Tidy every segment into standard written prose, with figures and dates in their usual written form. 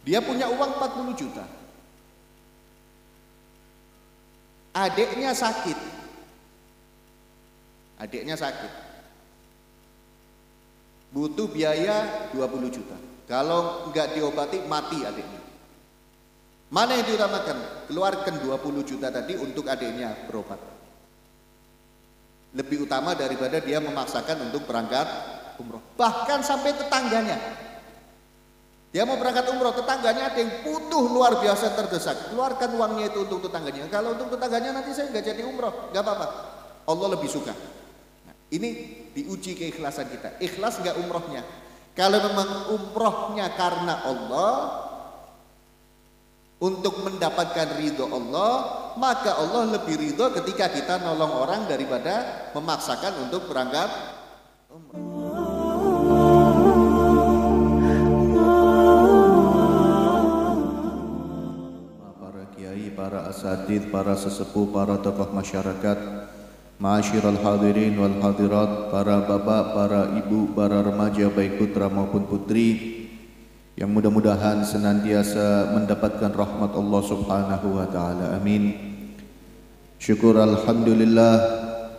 Dia punya uang 40 juta. Adiknya sakit. Butuh biaya 20 juta. Kalau enggak diobati mati adiknya. Mana yang diutamakan? Keluarkan 20 juta tadi untuk adiknya berobat. Lebih utama daripada dia memaksakan untuk berangkat umroh. Bahkan sampai tetangganya. Dia mau berangkat umroh, tetangganya ada yang butuh luar biasa terdesak. Keluarkan uangnya itu untuk tetangganya. Kalau untuk tetangganya nanti saya nggak jadi umroh, nggak apa-apa. Allah lebih suka. Nah, ini diuji keikhlasan kita. Ikhlas nggak umrohnya? Kalau memang umrohnya karena Allah, untuk mendapatkan ridho Allah, maka Allah lebih ridho ketika kita nolong orang daripada memaksakan untuk berangkat umroh. Para kiai, para asatidz, para sesepuh, para tokoh masyarakat, ma'asyiral hadirin wal hadirat, para bapak, para ibu, para remaja baik putra maupun putri, yang mudah-mudahan senantiasa mendapatkan rahmat Allah Subhanahu wa taala. Amin. Syukur alhamdulillah,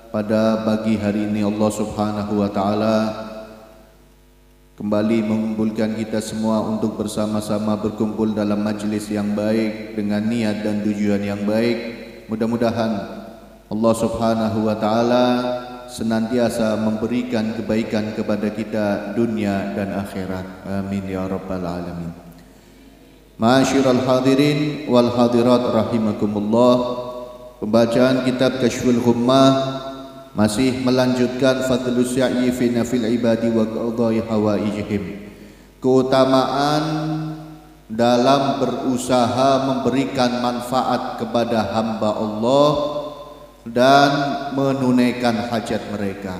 pada pagi hari ini Allah Subhanahu wa taala kembali mengumpulkan kita semua untuk bersama-sama berkumpul dalam majlis yang baik dengan niat dan tujuan yang baik. Mudah-mudahan Allah Subhanahu wa taala senantiasa memberikan kebaikan kepada kita dunia dan akhirat. Amin ya rabbal alamin. Ma'asyiral hadirin wal hadirat rahimakumullah. Pembacaan kitab Kashful Ghummah masih melanjutkan fadlus sa'i fi nafil ibadi wa qadai hawaijihim. Keutamaan dalam berusaha memberikan manfaat kepada hamba Allah dan menunaikan hajat mereka.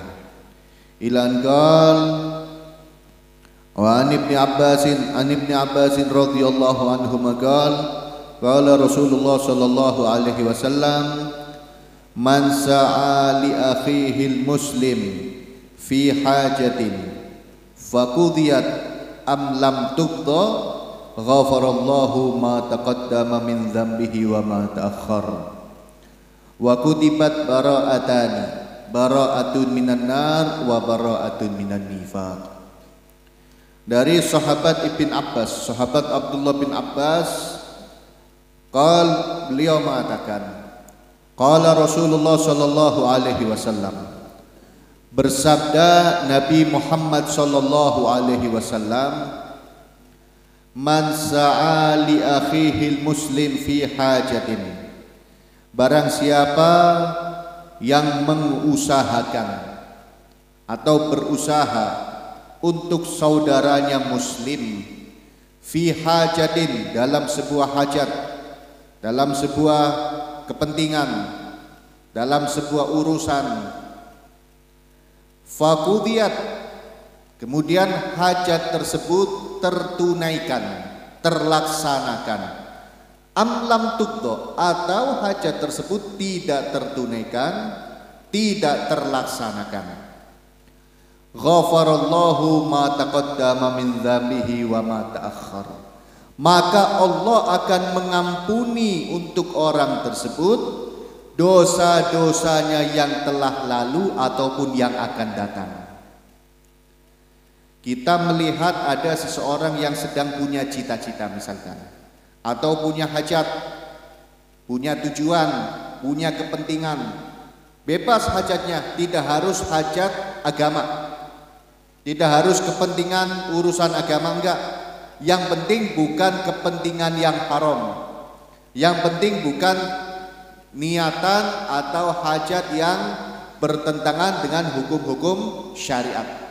Ilan qal wa an ibni Abbasin radhiyallahu anhu maqal qala Rasulullah sallallahu alaihi wasallam man sa'a li akhihi muslim fi hajatin faqudiyat am lam tuqda ghafarallahu ma taqaddama min dhanbihi wa ma ta'akhkhar. Wa kutibat bara'atani, bara'atun minan nar wa bara'atun minan nifaq. Dari sahabat Ibn Abbas, sahabat Abdullah bin Abbas, beliau mengatakan, qala Rasulullah sallallahu alaihi wasallam, bersabda Nabi Muhammad sallallahu alaihi wasallam, man sa'a li akhihi muslim fi hajatin, barang siapa yang mengusahakan atau berusaha untuk saudaranya muslim fi hajatin, dalam sebuah hajat, dalam sebuah kepentingan, dalam sebuah urusan, faqudiyat, kemudian hajat tersebut tertunaikan, terlaksanakan, am lam tuqda, atau hajat tersebut tidak tertunaikan, tidak terlaksanakan, ghafarallahu ma taqaddama min dzambihi wa ma ta'akhkhar, maka Allah akan mengampuni untuk orang tersebut dosa-dosanya yang telah lalu ataupun yang akan datang. Kita melihat ada seseorang yang sedang punya cita-cita misalkan, atau punya hajat, punya tujuan, punya kepentingan, bebas hajatnya, tidak harus hajat agama, tidak harus kepentingan urusan agama, enggak. Yang penting bukan kepentingan yang haram, yang penting bukan niatan atau hajat yang bertentangan dengan hukum-hukum syariat.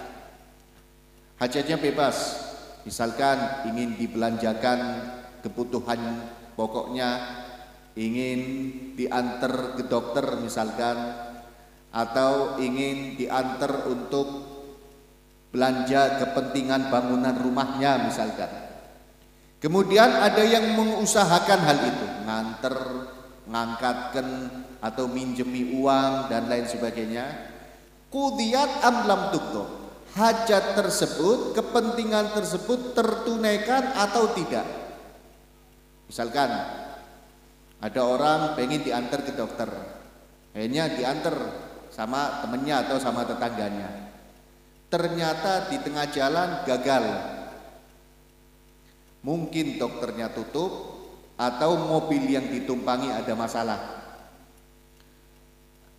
Hajatnya bebas, misalkan ingin dibelanjakan kebutuhan pokoknya, ingin diantar ke dokter misalkan, atau ingin diantar untuk belanja kepentingan bangunan rumahnya misalkan. Kemudian ada yang mengusahakan hal itu, nganter, ngangkatkan atau minjemi uang dan lain sebagainya. Qudiyat am lam tuqda, hajat tersebut, kepentingan tersebut tertunaikan atau tidak. Misalkan ada orang pengen diantar ke dokter, akhirnya diantar sama temennya atau sama tetangganya. Ternyata di tengah jalan gagal. Mungkin dokternya tutup atau mobil yang ditumpangi ada masalah.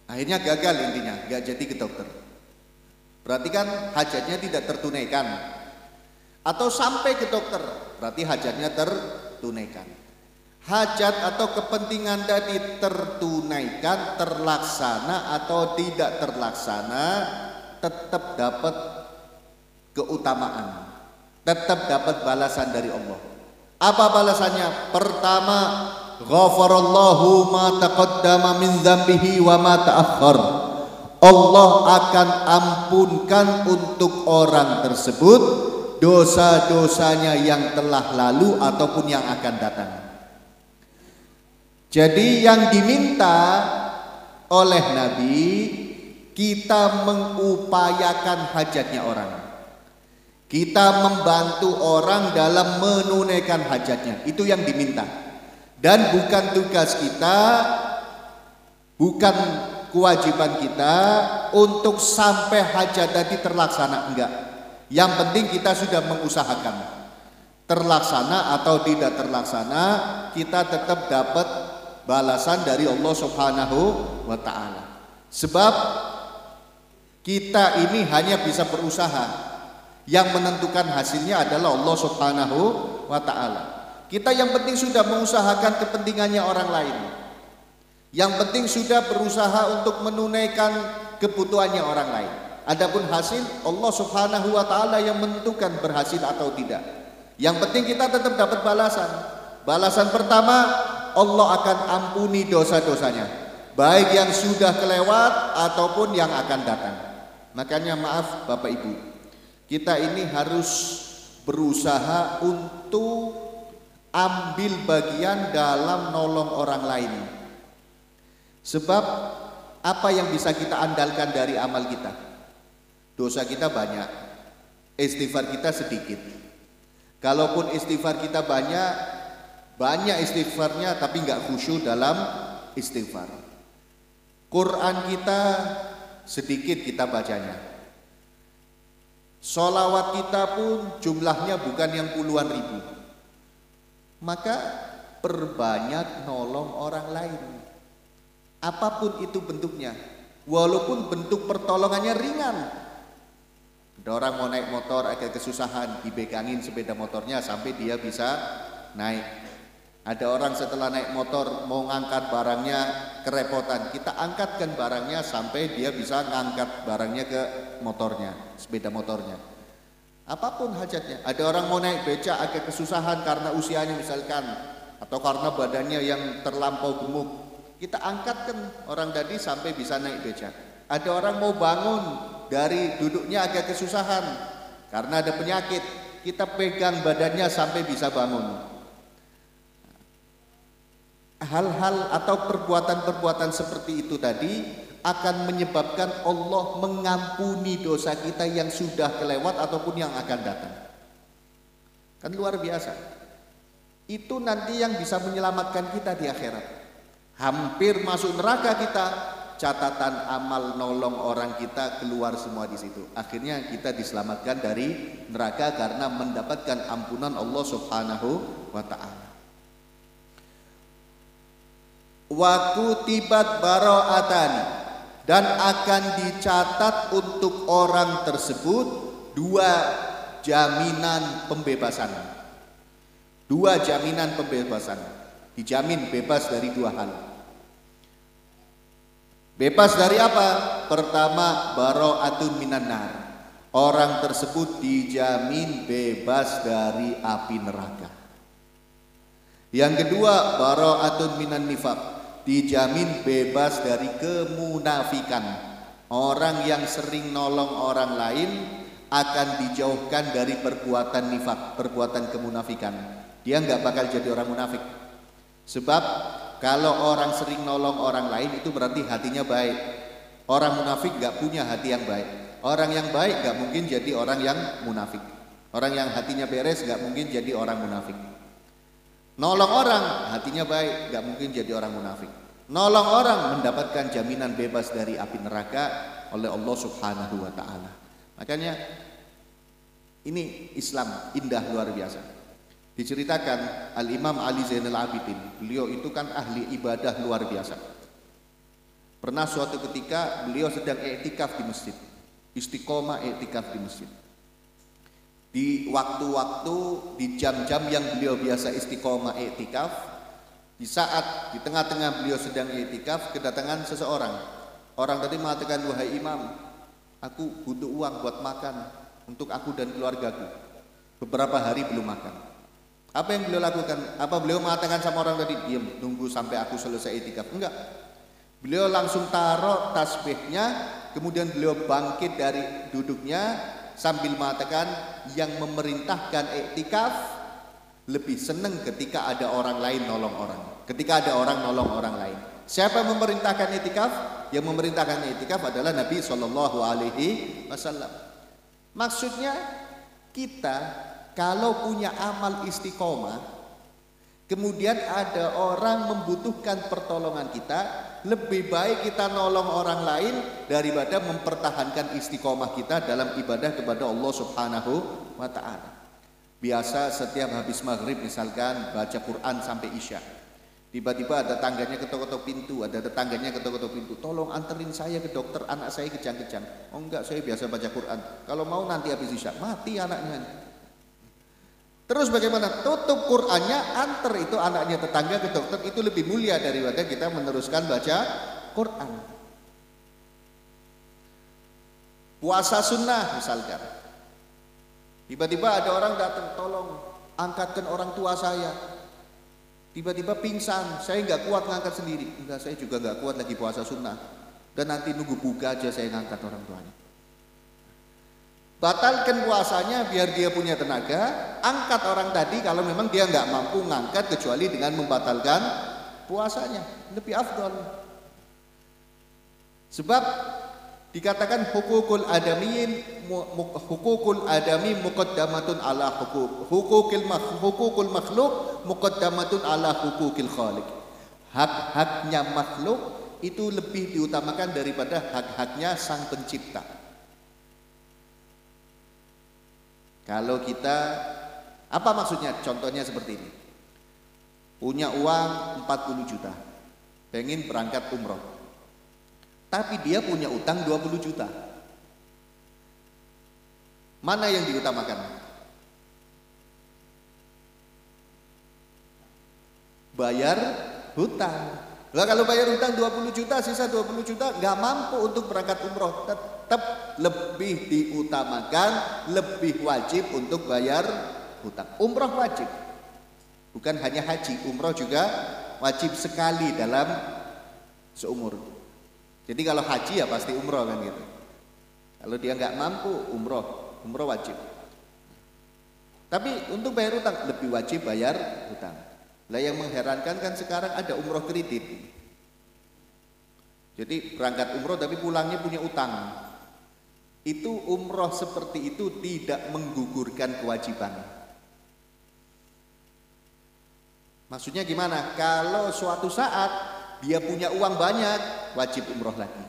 Akhirnya gagal, intinya gak jadi ke dokter. Berarti kan hajatnya tidak tertunaikan. Atau sampai ke dokter, berarti hajatnya tertunaikan. Hajat atau kepentingan tadi tertunaikan, terlaksana atau tidak terlaksana, tetap dapat keutamaan, tetap dapat balasan dari Allah. Apa balasannya? Pertama, ghafarallahu ma taqaddama min dzambihi wa ma ta'akhkhar. Allah akan ampunkan untuk orang tersebut dosa-dosanya yang telah lalu ataupun yang akan datang. Jadi yang diminta oleh Nabi, kita mengupayakan hajatnya orang. Kita membantu orang dalam menunaikan hajatnya. Itu yang diminta. Dan bukan tugas kita, bukan kewajiban kita untuk sampai hajat tadi terlaksana, enggak. Yang penting kita sudah mengusahakan. Terlaksana atau tidak terlaksana, kita tetap dapat balasan dari Allah Subhanahu wa ta'ala. Sebab kita ini hanya bisa berusaha. Yang menentukan hasilnya adalah Allah Subhanahu wa ta'ala. Kita yang penting sudah mengusahakan kepentingannya orang lain. Yang penting sudah berusaha untuk menunaikan kebutuhannya orang lain. Adapun hasil Allah Subhanahu wa ta'ala yang menentukan berhasil atau tidak. Yang penting kita tetap dapat balasan. Balasan pertama, Allah akan ampuni dosa-dosanya, baik yang sudah kelewat ataupun yang akan datang. Makanya maaf Bapak Ibu, kita ini harus berusaha untuk ambil bagian dalam nolong orang lain. Sebab apa yang bisa kita andalkan dari amal kita? Dosa kita banyak, istighfar kita sedikit. Kalaupun istighfar kita banyak istighfarnya tapi nggak khusyuk dalam istighfar. Quran kita sedikit kita bacanya. Sholawat kita pun jumlahnya bukan yang puluhan ribu. Maka perbanyak nolong orang lain. Apapun itu bentuknya, walaupun bentuk pertolongannya ringan. Ada orang mau naik motor agak kesusahan, dipegangin sepeda motornya sampai dia bisa naik. Ada orang setelah naik motor mau ngangkat barangnya kerepotan, kita angkatkan barangnya sampai dia bisa ngangkat barangnya ke motornya, sepeda motornya. Apapun hajatnya. Ada orang mau naik becak agak kesusahan karena usianya misalkan, atau karena badannya yang terlampau gemuk, kita angkatkan orang tadi sampai bisa naik becak. Ada orang mau bangun dari duduknya agak kesusahan karena ada penyakit, kita pegang badannya sampai bisa bangun. Hal-hal atau perbuatan-perbuatan seperti itu tadi akan menyebabkan Allah mengampuni dosa kita yang sudah kelewat ataupun yang akan datang. Kan luar biasa. Itu nanti yang bisa menyelamatkan kita di akhirat. Hampir masuk neraka kita, catatan amal nolong orang kita keluar semua di situ. Akhirnya kita diselamatkan dari neraka karena mendapatkan ampunan Allah Subhanahu wa ta'ala. Wa kutibat bara'atan, dan akan dicatat untuk orang tersebut dua jaminan pembebasan. Dua jaminan pembebasan. Dijamin bebas dari dua hal. Bebas dari apa? Pertama, bara'atun minan nar. Orang tersebut dijamin bebas dari api neraka. Yang kedua, bara'atun minan nifaq. Dijamin bebas dari kemunafikan. Orang yang sering nolong orang lain akan dijauhkan dari perbuatan nifak, perbuatan kemunafikan. Dia nggak bakal jadi orang munafik. Sebab kalau orang sering nolong orang lain itu berarti hatinya baik. Orang munafik nggak punya hati yang baik. Orang yang baik nggak mungkin jadi orang yang munafik. Orang yang hatinya beres nggak mungkin jadi orang munafik. Nolong orang, hatinya baik, nggak mungkin jadi orang munafik. Nolong orang, mendapatkan jaminan bebas dari api neraka oleh Allah Subhanahu wa Ta'ala. Makanya ini Islam indah luar biasa. Diceritakan Al-Imam Ali Zainal Abidin, beliau itu kan ahli ibadah luar biasa. Pernah suatu ketika beliau sedang i'tikaf di masjid, istiqomah i'tikaf di masjid. Di waktu-waktu, di jam-jam yang beliau biasa istiqomah i'tikaf, di saat di tengah-tengah beliau sedang i'tikaf, kedatangan seseorang. Orang tadi mengatakan, wahai imam, aku butuh uang buat makan untuk aku dan keluargaku. Beberapa hari belum makan. Apa yang beliau lakukan? Apa beliau mengatakan sama orang tadi, diam, tunggu sampai aku selesai i'tikaf? Enggak. Beliau langsung taruh tasbihnya, kemudian beliau bangkit dari duduknya sambil mengatakan, yang memerintahkan i'tikaf lebih senang ketika ada orang lain nolong orang. Ketika ada orang nolong orang lain. Siapa yang memerintahkan i'tikaf? Yang memerintahkan i'tikaf adalah Nabi Shallallahu Alaihi Wasallam. Maksudnya kita kalau punya amal istiqomah, kemudian ada orang membutuhkan pertolongan kita, lebih baik kita nolong orang lain daripada mempertahankan istiqomah kita dalam ibadah kepada Allah Subhanahu wa Ta'ala. Biasa setiap habis maghrib misalkan baca Quran sampai isya, tiba-tiba ada tangganya ketok-ketok pintu, ada tetangganya ketok-ketok pintu, tolong anterin saya ke dokter, anak saya kejang-kejang. Oh enggak, saya biasa baca Quran, kalau mau nanti habis isya, mati anaknya. Terus bagaimana? Tutup Qur'annya, antar itu anaknya tetangga ke dokter, itu lebih mulia daripada kita meneruskan baca Qur'an. Puasa sunnah misalkan, tiba-tiba ada orang datang, tolong angkatkan orang tua saya, tiba-tiba pingsan, saya nggak kuat ngangkat sendiri. Enggak, saya juga nggak kuat lagi puasa sunnah, dan nanti nunggu buka aja saya ngangkat orang tuanya. Batalkan puasanya biar dia punya tenaga, angkat orang tadi kalau memang dia nggak mampu ngangkat kecuali dengan membatalkan puasanya, lebih afdal. Sebab dikatakan hukukul adami muqaddamatun ala hukukul makhluk muqaddamatun ala hukukil khaliq. Hak-haknya makhluk itu lebih diutamakan daripada hak-haknya sang pencipta. Kalau kita, apa maksudnya? Contohnya seperti ini. Punya uang 40 juta, pengen berangkat umroh, tapi dia punya utang 20 juta. Mana yang diutamakan? Bayar hutang. Lah kalau bayar hutang 20 juta, sisa 20 juta nggak mampu untuk berangkat umroh, tetap lebih diutamakan, lebih wajib untuk bayar hutang. Umroh wajib, bukan hanya haji, umroh juga wajib sekali dalam seumur. Jadi kalau haji ya pasti umroh kan gitu. Kalau dia nggak mampu umroh wajib. Tapi untuk bayar hutang lebih wajib bayar hutang. Lah yang mengherankan kan sekarang ada umroh kredit. Jadi berangkat umroh tapi pulangnya punya utang. Itu umroh seperti itu tidak menggugurkan kewajiban. Maksudnya gimana? Kalau suatu saat dia punya uang banyak, wajib umroh lagi.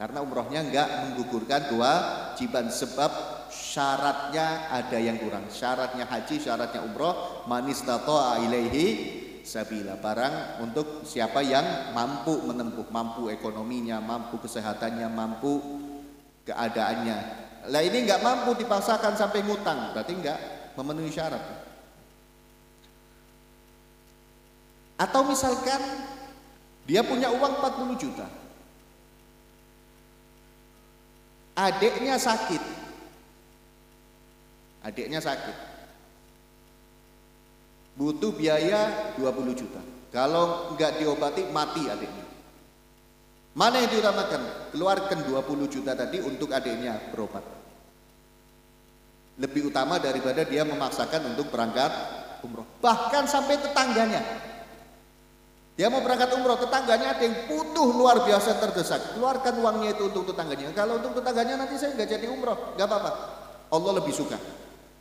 Karena umrohnya enggak menggugurkan kewajiban, sebab syaratnya ada yang kurang. Syaratnya haji, syaratnya umroh, man istata'a ilaihi sabila, barang untuk siapa yang mampu menempuh, mampu ekonominya, mampu kesehatannya, mampu keadaannya. Lah ini enggak mampu dipaksakan sampai ngutang, berarti enggak memenuhi syarat. Atau misalkan dia punya uang 40 juta, adiknya sakit, butuh biaya 20 juta. Kalau enggak diobati mati adiknya. Mana yang diutamakan? Keluarkan 20 juta tadi untuk adiknya berobat. Lebih utama daripada dia memaksakan untuk berangkat umroh. Bahkan sampai tetangganya, dia mau berangkat umroh, tetangganya ada yang butuh luar biasa terdesak, keluarkan uangnya itu untuk tetangganya. Kalau untuk tetangganya nanti saya nggak jadi umroh, nggak apa-apa, Allah lebih suka.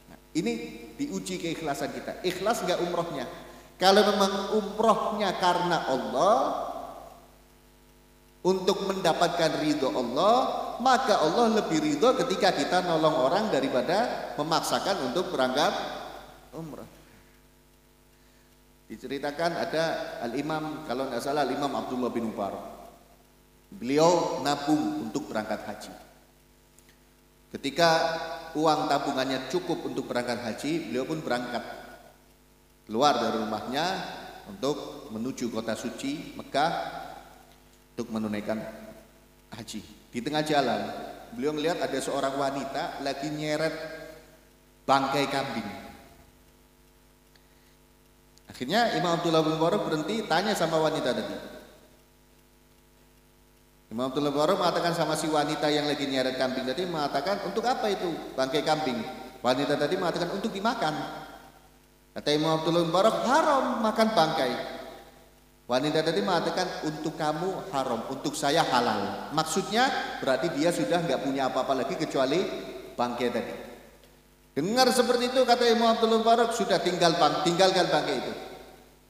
Nah, ini diuji keikhlasan kita, ikhlas nggak umrohnya. Kalau memang umrohnya karena Allah, untuk mendapatkan ridho Allah, maka Allah lebih ridho ketika kita nolong orang daripada memaksakan untuk berangkat umrah. Diceritakan ada Al-Imam, kalau nggak salah Al-Imam Abdullah bin Mubarak. Beliau nabung untuk berangkat haji. Ketika uang tabungannya cukup untuk berangkat haji, beliau pun berangkat keluar dari rumahnya untuk menuju kota suci Mekah untuk menunaikan haji. Di tengah jalan, beliau melihat ada seorang wanita lagi nyeret bangkai kambing. Akhirnya Imam Abdullah bin Mubarak berhenti, tanya sama wanita tadi. Imam Abdullah bin Mubarak mengatakan sama si wanita yang lagi nyeret kambing tadi, mengatakan, untuk apa itu bangkai kambing? Wanita tadi mengatakan, untuk dimakan. Kata Imam Abdullah bin Mubarak, haram makan bangkai. Wanita tadi mengatakan, untuk kamu haram, untuk saya halal. Maksudnya berarti dia sudah nggak punya apa-apa lagi kecuali bangkai tadi. Dengar seperti itu, kata Imam Abdullah bin Mubarak, sudah tinggalkan bangkai itu.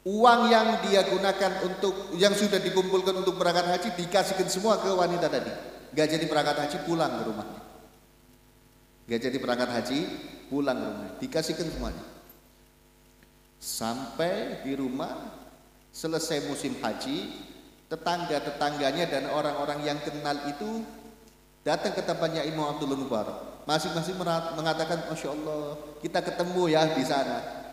Uang yang dia gunakan untuk, yang sudah dikumpulkan untuk berangkat haji, dikasihkan semua ke wanita tadi. Nggak jadi berangkat haji, pulang ke rumahnya. Nggak jadi berangkat haji, pulang ke rumahnya, dikasihkan semuanya. Sampai di rumah, selesai musim haji, tetangga-tetangganya dan orang-orang yang kenal itu datang ke tempatnya Imam Abdullah bin Mubarak. Masing-masing mengatakan, Masya Allah, kita ketemu ya di sana.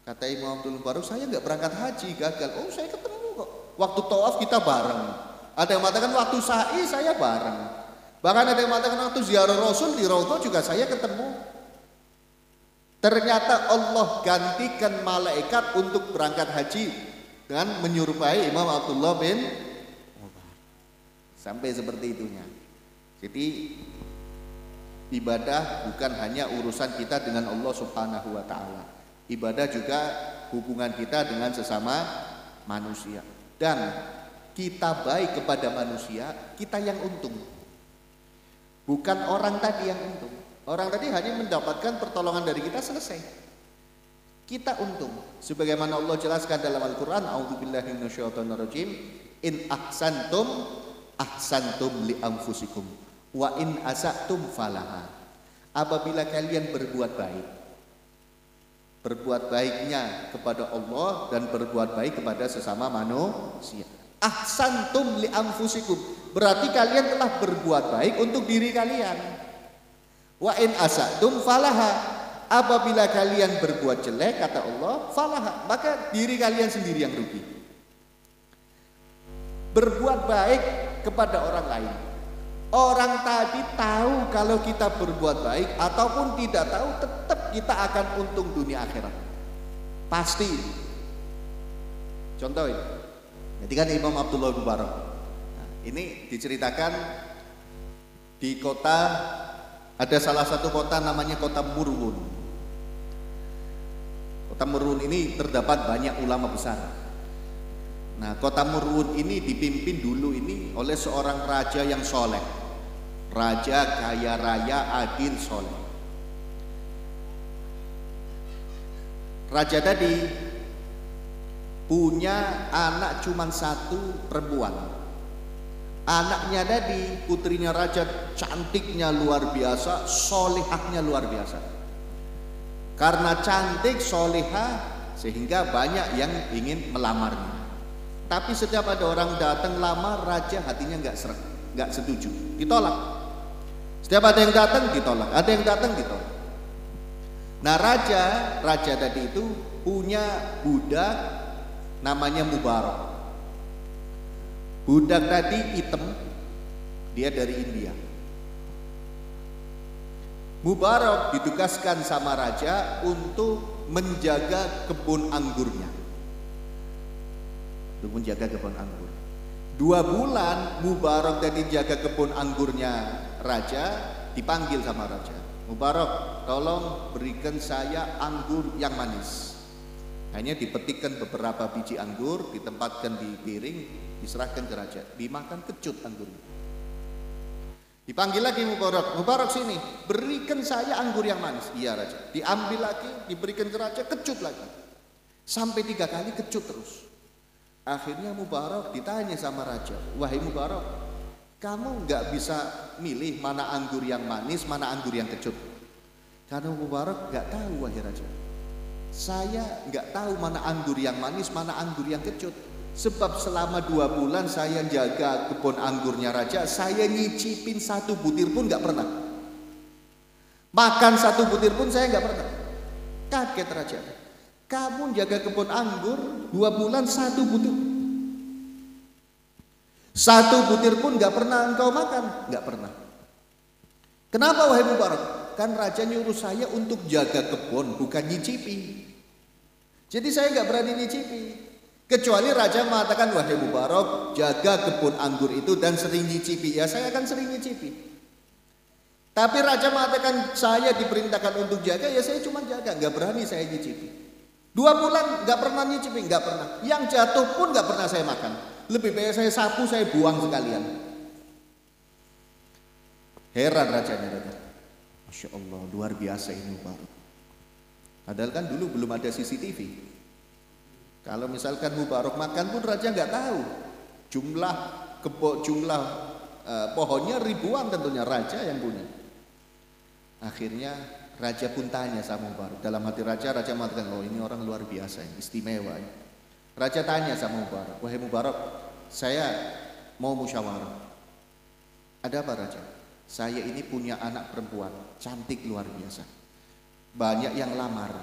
Kata Imam Abdullah bin Mubarak, saya nggak berangkat haji, gagal. Oh, saya ketemu kok. Waktu tawaf kita bareng. Ada yang mengatakan waktu sa'i saya bareng. Bahkan ada yang mengatakan waktu ziarah Rasul di Raudhah juga saya ketemu. Ternyata Allah gantikan malaikat untuk berangkat haji dengan menyerupai Imam Abdullah bin Mubarak. Sampai seperti itunya. Jadi ibadah bukan hanya urusan kita dengan Allah Subhanahu wa taala. Ibadah juga hubungan kita dengan sesama manusia. Dan kita baik kepada manusia, kita yang untung. Bukan orang tadi yang untung. Orang tadi hanya mendapatkan pertolongan dari kita, selesai. Kita untung. Sebagaimana Allah jelaskan dalam Al-Qur'an, A'udzubillahi minasyaitonirrajim, in ahsantum ahsantum li anfusikum wa in asatum falaha. Apabila kalian berbuat baik, berbuat baiknya kepada Allah dan berbuat baik kepada sesama manusia. Ahsantum li anfusikum, berarti kalian telah berbuat baik untuk diri kalian. Wa in asatum falaha, apabila kalian berbuat jelek, kata Allah, falaha, maka diri kalian sendiri yang rugi. Berbuat baik kepada orang lain. Orang tadi tahu kalau kita berbuat baik ataupun tidak tahu, tetap kita akan untung dunia akhirat. Pasti. Contoh ini. Jadi kan Imam Abdullah bin Mubarak. Nah, ini diceritakan di kota, ada salah satu kota namanya kota Murwun. Kota Murwun ini terdapat banyak ulama besar. Nah, kota Murwun ini dipimpin dulu ini oleh seorang raja yang soleh. Raja kaya raya, adil, soleh. Raja tadi punya anak cuma satu, perempuan. Anaknya tadi, putrinya raja, cantiknya luar biasa, solehahnya luar biasa. Karena cantik, solehah, sehingga banyak yang ingin melamarnya. Tapi setiap ada orang datang lamar, raja hatinya nggak setuju, ditolak. Setiap ada yang datang ditolak, ada yang datang ditolak. Nah, raja tadi itu punya budak namanya Mubarak. Budak tadi hitam, dia dari India. Mubarak ditugaskan sama raja untuk menjaga kebun anggurnya. Untuk menjaga kebun anggur. 2 bulan Mubarak tadi jaga kebun anggurnya raja, dipanggil sama raja. Mubarak, tolong berikan saya anggur yang manis. Hanya dipetikkan beberapa biji anggur, ditempatkan di piring, diserahkan ke raja, dimakan, kecut anggurnya. Dipanggil lagi Mubarak, Mubarak sini, berikan saya anggur yang manis. Iya raja. Diambil lagi, diberikan ke raja, kecut lagi. Sampai 3 kali kecut terus. Akhirnya Mubarak ditanya sama raja, wahai Mubarak, kamu nggak bisa milih mana anggur yang manis, mana anggur yang kecut? Karena Mubarak nggak tahu, wahai raja, saya nggak tahu mana anggur yang manis, mana anggur yang kecut. Sebab selama 2 bulan saya jaga kebun anggurnya raja, saya nyicipin 1 butir pun nggak pernah. Makan 1 butir pun saya nggak pernah. Kaget raja. Kamu jaga kebun anggur 2 bulan 1 butir. 1 butir pun gak pernah engkau makan. Gak pernah. Kenapa wahai Mubarak? Kan raja nyuruh saya untuk jaga kebun, bukan nyicipi. Jadi saya gak berani nyicipi. Kecuali raja mengatakan, wahai Mubarak, jaga kebun anggur itu dan sering nyicipi. Ya saya akan sering nyicipi. Tapi raja mengatakan saya diperintahkan untuk jaga, ya saya cuma jaga. Gak berani saya nyicipi. 2 bulan gak pernah nyicipin, gak pernah. Yang jatuh pun gak pernah saya makan. Lebih baik saya sapu, saya buang sekalian. Heran rajanya. Masya Allah, luar biasa ini Mubarak. Padahal kan dulu belum ada CCTV. Kalau misalkan Mubarak makan pun raja gak tahu. Jumlah pohonnya ribuan tentunya, raja yang punya. Akhirnya raja pun tanya sama Mubarak. Dalam hati raja mengatakan, oh ini orang luar biasa, istimewa. Raja tanya sama Mubarak, wahai Mubarak, saya mau musyawarah. Ada apa raja? Saya ini punya anak perempuan, cantik luar biasa. Banyak yang lamar,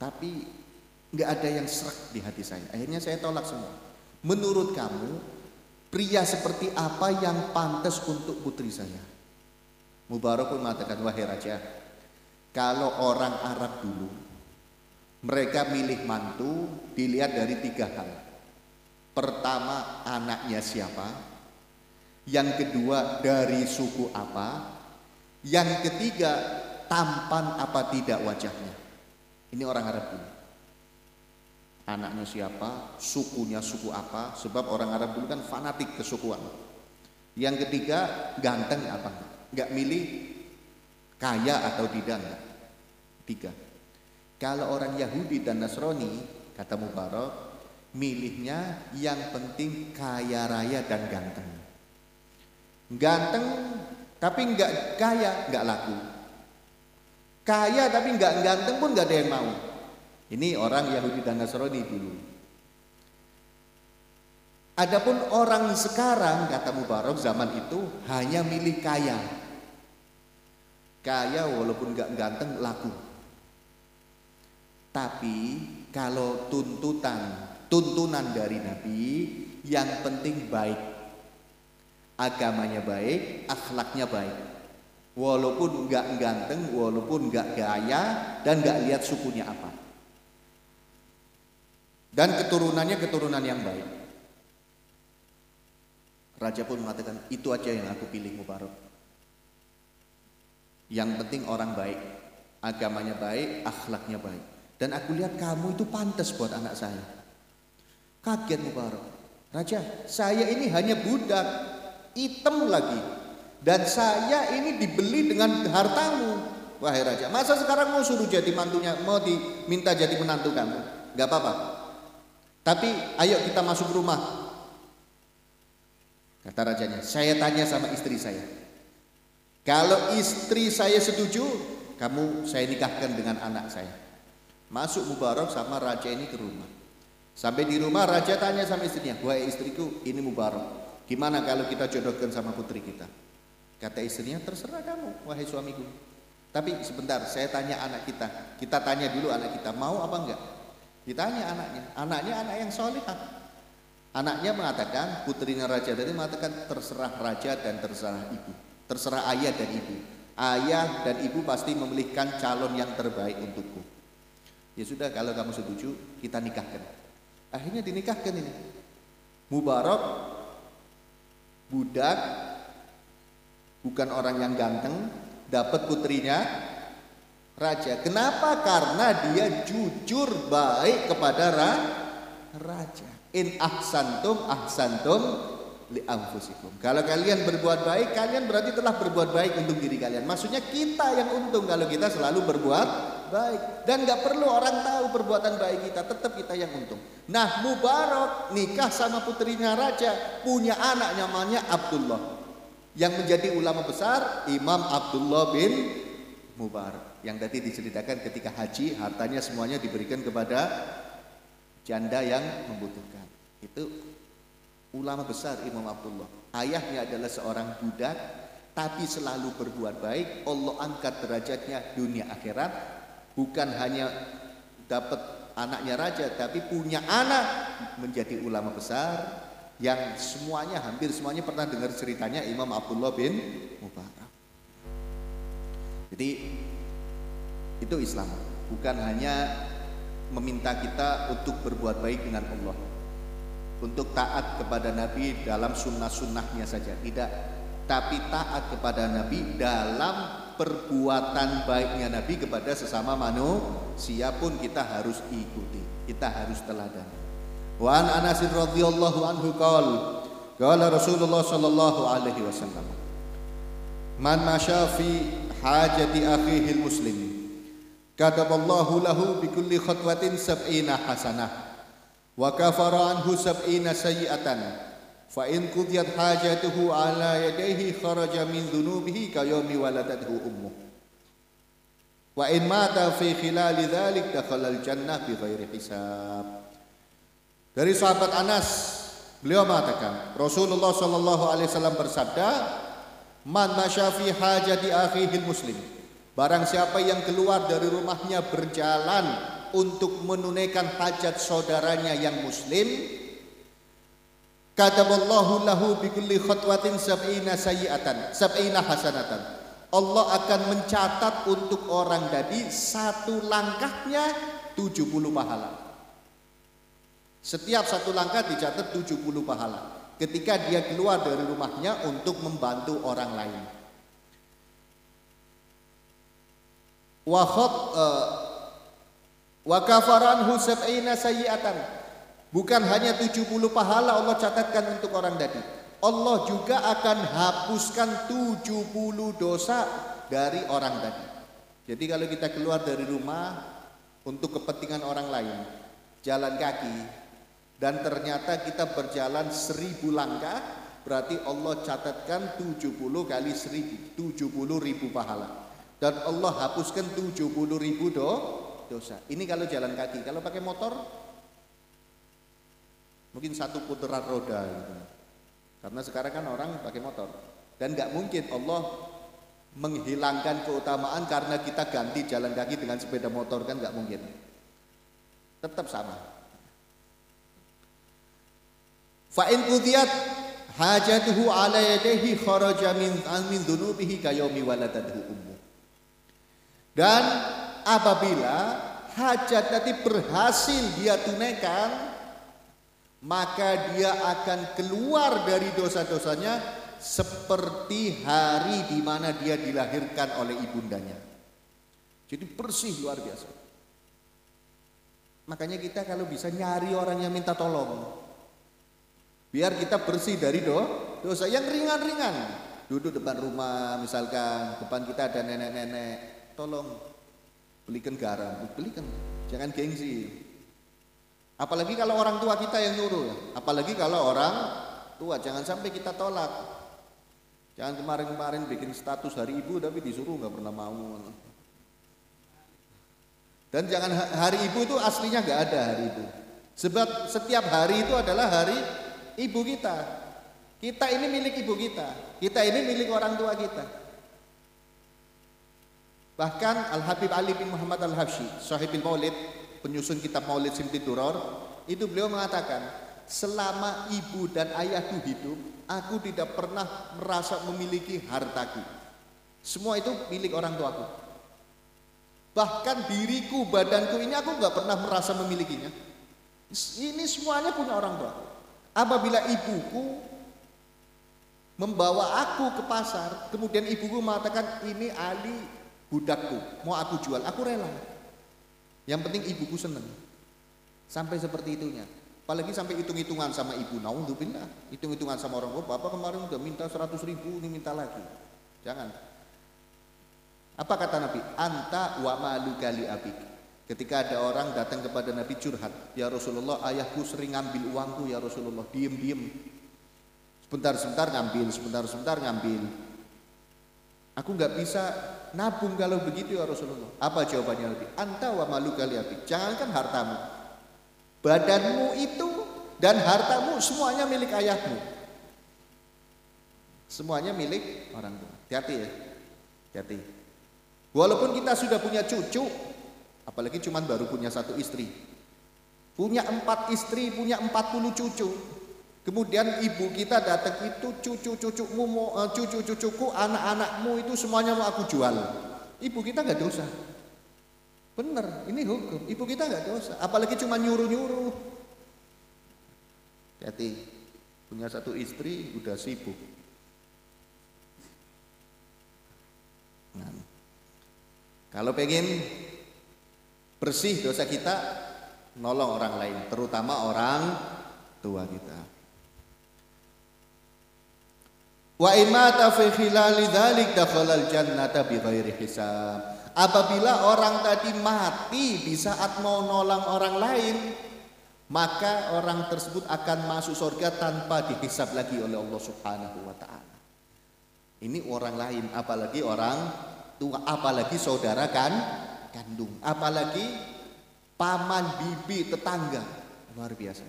tapi nggak ada yang serak di hati saya. Akhirnya saya tolak semua. Menurut kamu, pria seperti apa yang pantas untuk putri saya? Mubarak pun mengatakan, wahai raja, kalau orang Arab dulu, mereka milih mantu dilihat dari 3 hal. Pertama, anaknya siapa? Yang kedua, dari suku apa? Yang ketiga, tampan apa tidak wajahnya. Ini orang Arab dulu. Anaknya siapa? Sukunya suku apa? Sebab orang Arab dulu kan fanatik kesukuan. Yang ketiga, ganteng apa? Enggak milih kaya atau tidak, enggak. 3. Kalau orang Yahudi dan Nasrani, kata Mubarak, milihnya yang penting kaya raya dan ganteng. Ganteng tapi enggak kaya, enggak laku. Kaya tapi enggak ganteng pun enggak ada yang mau. Ini orang Yahudi dan Nasrani dulu. Adapun orang sekarang, kata Mubarak, zaman itu hanya milih kaya. Kaya walaupun enggak ganteng, laku. Tapi kalau tuntunan dari Nabi, yang penting baik, agamanya baik, akhlaknya baik. Walaupun enggak ganteng, walaupun enggak gaya, dan enggak lihat sukunya apa. Dan keturunannya keturunan yang baik. Raja pun mengatakan, itu aja yang aku pilih Mubarak. Yang penting orang baik, agamanya baik, akhlaknya baik. Dan aku lihat kamu itu pantas buat anak saya. Kaget Mubarak. Raja, saya ini hanya budak, hitam lagi. Dan saya ini dibeli dengan hartamu. Wahai raja, masa sekarang mau suruh jadi mantunya, mau diminta jadi menantu kamu? Gak apa-apa. Tapi ayo kita masuk rumah. Kata rajanya, saya tanya sama istri saya. Kalau istri saya setuju, saya nikahkan dengan anak saya. Masuk Mubarak sama raja ini ke rumah. Sampai di rumah raja tanya sama istrinya, wahai istriku, ini Mubarak, gimana kalau kita jodohkan sama putri kita? Kata istrinya, terserah kamu wahai suamiku. Tapi sebentar, saya tanya anak kita tanya dulu anak kita, mau apa enggak? Ditanya anaknya anak yang solehah. Anaknya mengatakan, putrinya raja tadi mengatakan, terserah raja dan terserah ibu, terserah ayah dan ibu. Ayah dan ibu pasti memilihkan calon yang terbaik untukku. Ya sudah, kalau kamu setuju, kita nikahkan. Akhirnya dinikahkan ini. Mubarak, budak, bukan orang yang ganteng, dapat putrinya raja. Kenapa? Karena dia jujur baik kepada raja. In ahsantum li anfusikum. Kalau kalian berbuat baik, kalian berarti telah berbuat baik untuk diri kalian. Maksudnya kita yang untung kalau kita selalu berbuat baik. Dan nggak perlu orang tahu perbuatan baik kita, tetap kita yang untung. Nah, Mubarak nikah sama putrinya raja, punya anak namanya Abdullah. Yang menjadi ulama besar Imam Abdullah bin Mubarak. Yang tadi diceritakan ketika haji, hartanya semuanya diberikan kepada janda yang membutuhkan. Itu ulama besar Imam Abdullah. Ayahnya adalah seorang budak, tapi selalu berbuat baik. Allah angkat derajatnya dunia akhirat. Bukan hanya dapat anaknya raja, tapi punya anak menjadi ulama besar. Yang semuanya, hampir semuanya pernah dengar ceritanya Imam Abdullah bin Mubarak. Jadi itu Islam, bukan hanya meminta kita untuk berbuat baik dengan Allah, untuk taat kepada Nabi dalam sunnah-sunnahnya saja, tidak. Tapi taat kepada Nabi dalam perbuatan baiknya Nabi kepada sesama manusia pun kita harus ikuti, kita harus teladani. Wa an Anas radhiyallahu anhu qala Rasulullah sallallahu alaihi wasallam, man masya fi hajati akhihi muslim kataballahu lahu bi kulli khatwatin sab'ina hasanah wa kafara anhu sab'ina sayyi'atan fa in qudiyat hajatuhu ala yadayhi kharaja min dhunubihi ka yaumi waladathu ummuh wa in mata fi khilali dzalik dakhala al jannah bi ghairi hisab. Dari sahabat Anas, beliau mengatakan, Rasulullah sallallahu alaihi wasallam bersabda, man masya fi hajati akhihil muslim, barang siapa yang keluar dari rumahnya berjalan untuk menunaikan hajat saudaranya yang muslim, kataballahu lahu bi kulli khatwatin sab'ina sayyi'atan, sab'ina hasanatan. Allah akan mencatat untuk orang tadi satu langkahnya 70 pahala. Setiap satu langkah dicatat 70 pahala ketika dia keluar dari rumahnya untuk membantu orang lain. Wa kafaranhu sab'ina sayyi'atan. Bukan hanya 70 pahala Allah catatkan untuk orang tadi. Allah juga akan hapuskan 70 dosa dari orang tadi. Jadi kalau kita keluar dari rumah untuk kepentingan orang lain, jalan kaki, dan ternyata kita berjalan 1000 langkah, berarti Allah catatkan 70 kali 1000, 70.000 pahala. Dan Allah hapuskan 70.000 dosa. Ini kalau jalan kaki. Kalau pakai motor mungkin satu putaran roda gitu. Karena sekarang kan orang pakai motor. Dan gak mungkin Allah menghilangkan keutamaan karena kita ganti jalan kaki dengan sepeda motor, kan gak mungkin. Tetap sama. Fa in qudiyat hajatuhu ala yadayhi kharaja min dhunubihi ka yaumi waladathu ummuh. Dan apabila hajat tadi berhasil dia tunaikan, maka dia akan keluar dari dosa-dosanya seperti hari di mana dia dilahirkan oleh ibundanya. Jadi bersih luar biasa. Makanya kita kalau bisa nyari orang yang minta tolong, biar kita bersih dari dosa yang ringan-ringan. Duduk depan rumah misalkan, depan kita ada nenek-nenek, tolong belikan garam, belikan, jangan gengsi. Apalagi kalau orang tua kita yang nyuruh, apalagi kalau orang tua, jangan sampai kita tolak. Jangan kemarin-kemarin bikin status hari ibu tapi disuruh nggak pernah mau. Dan jangan hari ibu itu aslinya nggak ada hari ibu. Sebab setiap hari itu adalah hari ibu kita. Kita ini milik ibu kita. Kita ini milik orang tua kita. Bahkan Al-Habib Ali bin Muhammad Al-Habsyi, Sahibul Maulid, penyusun kitab Maulid Simti Duror, itu beliau mengatakan, selama ibu dan ayahku hidup, aku tidak pernah merasa memiliki hartaku. Semua itu milik orang tuaku. Bahkan diriku, badanku ini aku nggak pernah merasa memilikinya. Ini semuanya punya orang tua. Apabila ibuku membawa aku ke pasar, kemudian ibuku mengatakan, ini Ali budakku, mau aku jual, aku rela. Yang penting ibuku senang. Sampai seperti itunya. Apalagi sampai hitung-hitungan sama ibu. Naudzubillah, hitung-hitungan sama orang tua. Bapak kemarin udah minta 100.000, ini minta lagi. Jangan. Apa kata Nabi? Anta wa maluka li abik. Ketika ada orang datang kepada Nabi curhat, ya Rasulullah, ayahku sering ngambil uangku ya Rasulullah, diem. Sebentar-sebentar ngambil. Aku nggak bisa nabung kalau begitu ya Rasulullah. Apa jawabannya Nabi? Anta wa maluka li abik. Jangankan hartamu, badanmu itu dan hartamu semuanya milik ayahmu. Semuanya milik orang tua. Hati-hati ya. Hati-hati. Walaupun kita sudah punya cucu, apalagi cuman baru punya 1 istri, punya 4 istri, punya 40 cucu, kemudian ibu kita datang, itu cucu-cucuku, anak-anakmu itu semuanya mau aku jual. Ibu kita nggak dosa, bener, ini hukum. Ibu kita nggak dosa, apalagi cuma nyuruh-nyuruh. Hati, punya 1 istri udah sibuk. Nah, kalau pengen bersih dosa kita, nolong orang lain, terutama orang tua kita. Wa imata fi khilali dzalik dakhalal jannata bighairi hisab. Apabila orang tadi mati di saat mau nolong orang lain, maka orang tersebut akan masuk surga tanpa dihisab lagi oleh Allah Subhanahu wa taala. Ini orang lain, apalagi orang tua, apalagi saudara kandung, apalagi paman, bibi, tetangga. Luar biasa.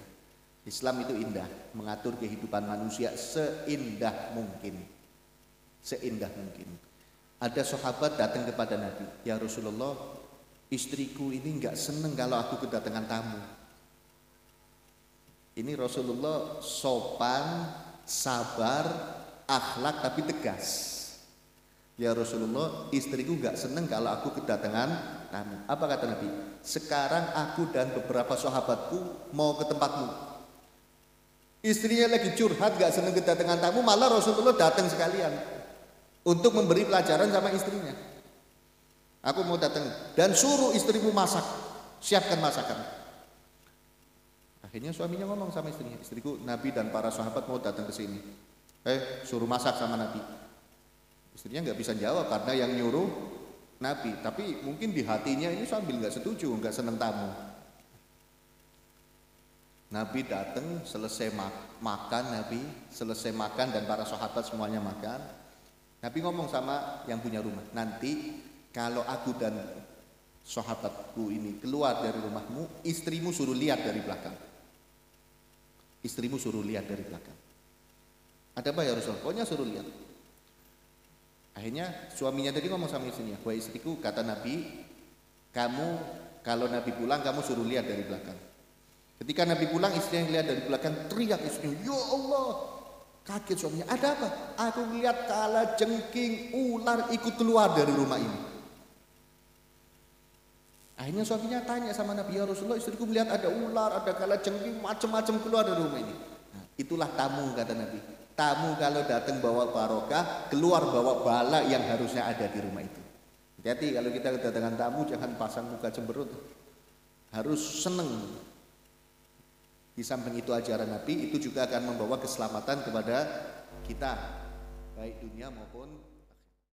Islam itu indah, mengatur kehidupan manusia seindah mungkin. Seindah mungkin. Ada sahabat datang kepada Nabi, ya Rasulullah, istriku ini enggak seneng kalau aku kedatangan tamu. Ini Rasulullah sopan, sabar, akhlak tapi tegas. Ya Rasulullah, istriku gak seneng kalau aku kedatangan tamu. Apa kata Nabi? Sekarang aku dan beberapa sahabatku mau ke tempatmu. Istrinya lagi curhat gak seneng kedatangan tamu, malah Rasulullah datang sekalian untuk memberi pelajaran sama istrinya. Aku mau datang dan suruh istrimu masak, siapkan masakan. Akhirnya suaminya ngomong sama istrinya, istriku, Nabi dan para sahabat mau datang ke sini. Suruh masak sama Nabi. Istrinya nggak bisa jawab karena yang nyuruh Nabi, tapi mungkin di hatinya ini sambil nggak setuju, nggak seneng tamu. Nabi datang, selesai makan, Nabi selesai makan dan para sahabat semuanya makan. Nabi ngomong sama yang punya rumah, nanti kalau aku dan sahabatku ini keluar dari rumahmu, istrimu suruh lihat dari belakang. Istrimu suruh lihat dari belakang. Ada apa ya Rasul? Pokoknya suruh lihat. Akhirnya suaminya tadi ngomong sama istrinya, wahai istriku, kata Nabi, kamu kalau Nabi pulang kamu suruh lihat dari belakang. Ketika Nabi pulang, istrinya lihat dari belakang, teriak istrinya, ya Allah. Kaget suaminya, ada apa? Aku lihat kala jengking ular ikut keluar dari rumah ini. Akhirnya suaminya tanya sama Nabi, ya Rasulullah, istriku melihat ada ular, ada kala jengking, macam-macam keluar dari rumah ini. Nah, itulah tamu, kata Nabi. Tamu kalau datang bawa barokah, keluar bawa bala yang harusnya ada di rumah itu. Hati-hati kalau kita kedatangan tamu, jangan pasang muka cemberut. Harus seneng. Di samping itu ajaran Nabi, itu juga akan membawa keselamatan kepada kita, baik dunia maupun